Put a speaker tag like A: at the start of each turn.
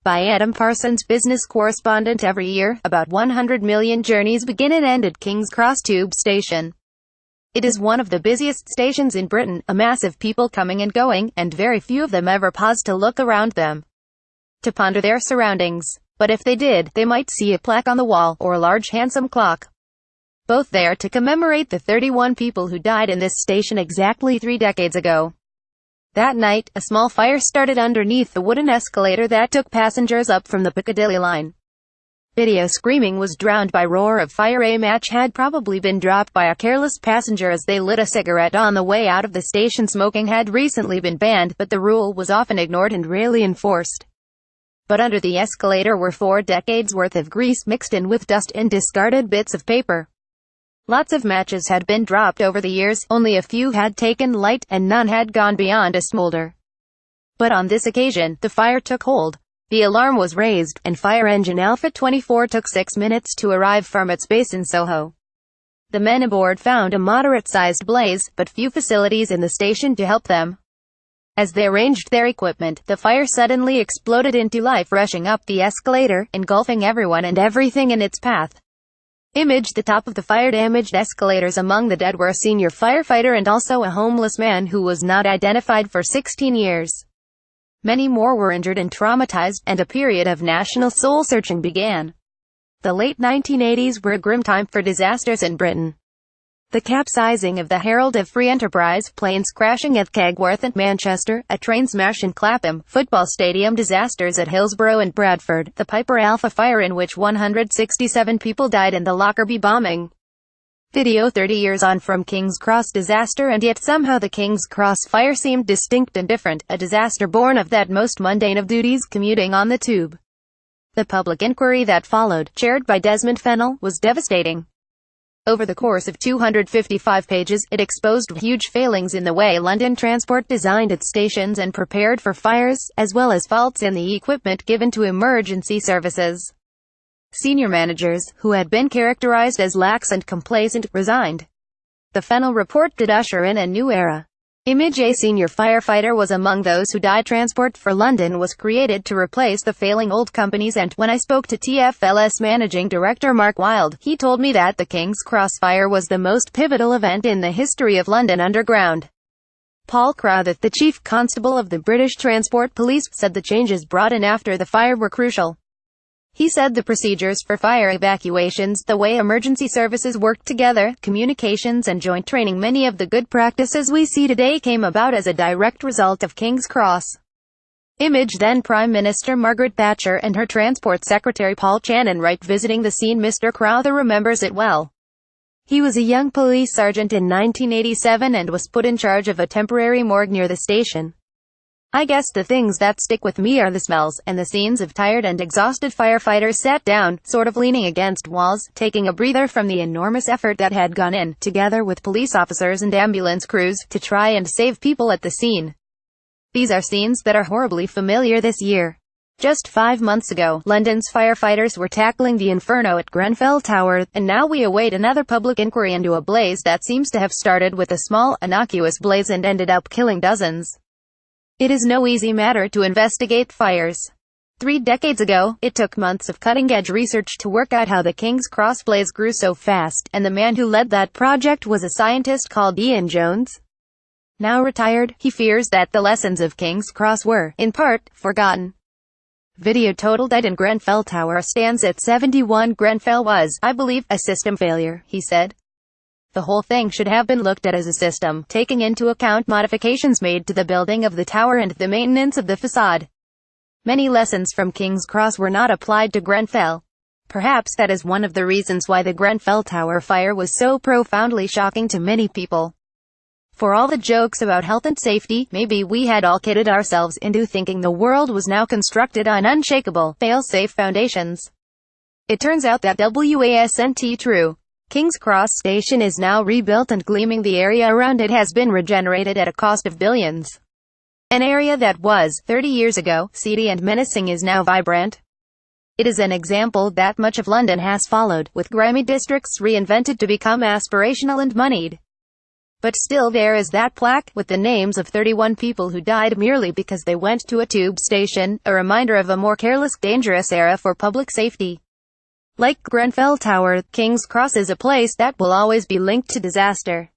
A: By Adam Parsons, business correspondent. Every year, about 100 million journeys begin and end at King's Cross Tube Station. It is one of the busiest stations in Britain, a mass of people coming and going, and very few of them ever pause to look around them, to ponder their surroundings. But if they did, they might see a plaque on the wall, or a large handsome clock, both there to commemorate the 31 people who died in this station exactly 3 decades ago. That night, a small fire started underneath the wooden escalator that took passengers up from the Piccadilly line. Video screaming was drowned by roar of fire. A match had probably been dropped by a careless passenger as they lit a cigarette on the way out of the station. Smoking had recently been banned, but the rule was often ignored and rarely enforced. But under the escalator were 4 decades worth of grease mixed in with dust and discarded bits of paper. Lots of matches had been dropped over the years, only a few had taken light, and none had gone beyond a smolder. But on this occasion, the fire took hold. The alarm was raised, and fire engine Alpha 24 took 6 minutes to arrive from its base in Soho. The men aboard found a moderate-sized blaze, but few facilities in the station to help them. As they arranged their equipment, the fire suddenly exploded into life, rushing up the escalator, engulfing everyone and everything in its path. Image the top of the fire-damaged escalators. Among the dead were a senior firefighter and also a homeless man who was not identified for 16 years. Many more were injured and traumatized, and a period of national soul-searching began. The late 1980s were a grim time for disasters in Britain. The capsizing of the Herald of Free Enterprise, planes crashing at Kegworth and Manchester, a train smash in Clapham, football stadium disasters at Hillsborough and Bradford, the Piper Alpha fire in which 167 people died, and the Lockerbie bombing. Video 30 years on from King's Cross disaster, and yet somehow the King's Cross fire seemed distinct and different, a disaster born of that most mundane of duties, commuting on the tube. The public inquiry that followed, chaired by Desmond Fennell, was devastating. Over the course of 255 pages, it exposed huge failings in the way London Transport designed its stations and prepared for fires, as well as faults in the equipment given to emergency services. Senior managers, who had been characterized as lax and complacent, resigned. The Fennell report did usher in a new era. Image a senior firefighter was among those who died. Transport for London was created to replace the failing old companies, and when I spoke to TfL's managing director Mark Wilde, he told me that the King's Cross fire was the most pivotal event in the history of London Underground. Paul Crowther, the chief constable of the British Transport Police, said the changes brought in after the fire were crucial. He said the procedures for fire evacuations, the way emergency services worked together, communications and joint training, many of the good practices we see today came about as a direct result of King's Cross. Image then Prime Minister Margaret Thatcher and her Transport Secretary Paul Channon-Wright visiting the scene. Mr. Crowther remembers it well. He was a young police sergeant in 1987 and was put in charge of a temporary morgue near the station. I guess the things that stick with me are the smells, and the scenes of tired and exhausted firefighters sat down, sort of leaning against walls, taking a breather from the enormous effort that had gone in, together with police officers and ambulance crews, to try and save people at the scene. These are scenes that are horribly familiar this year. Just 5 months ago, London's firefighters were tackling the inferno at Grenfell Tower, and now we await another public inquiry into a blaze that seems to have started with a small, innocuous blaze and ended up killing dozens. It is no easy matter to investigate fires. 3 decades ago, it took months of cutting-edge research to work out how the King's Cross blaze grew so fast, and the man who led that project was a scientist called Ian Jones. Now retired, he fears that the lessons of King's Cross were, in part, forgotten. Video total dead in Grenfell Tower stands at 71. Grenfell was, I believe, a system failure, he said. The whole thing should have been looked at as a system, taking into account modifications made to the building of the tower and the maintenance of the facade. Many lessons from King's Cross were not applied to Grenfell. Perhaps that is one of the reasons why the Grenfell Tower fire was so profoundly shocking to many people. For all the jokes about health and safety, maybe we had all kidded ourselves into thinking the world was now constructed on unshakable, fail-safe foundations. It turns out that wasn't true. King's Cross Station is now rebuilt, and gleaming the area around it has been regenerated at a cost of billions. An area that was, 30 years ago, seedy and menacing is now vibrant. It is an example that much of London has followed, with grimy districts reinvented to become aspirational and moneyed. But still there is that plaque, with the names of 31 people who died merely because they went to a tube station, a reminder of a more careless, dangerous era for public safety. Like Grenfell Tower, King's Cross is a place that will always be linked to disaster.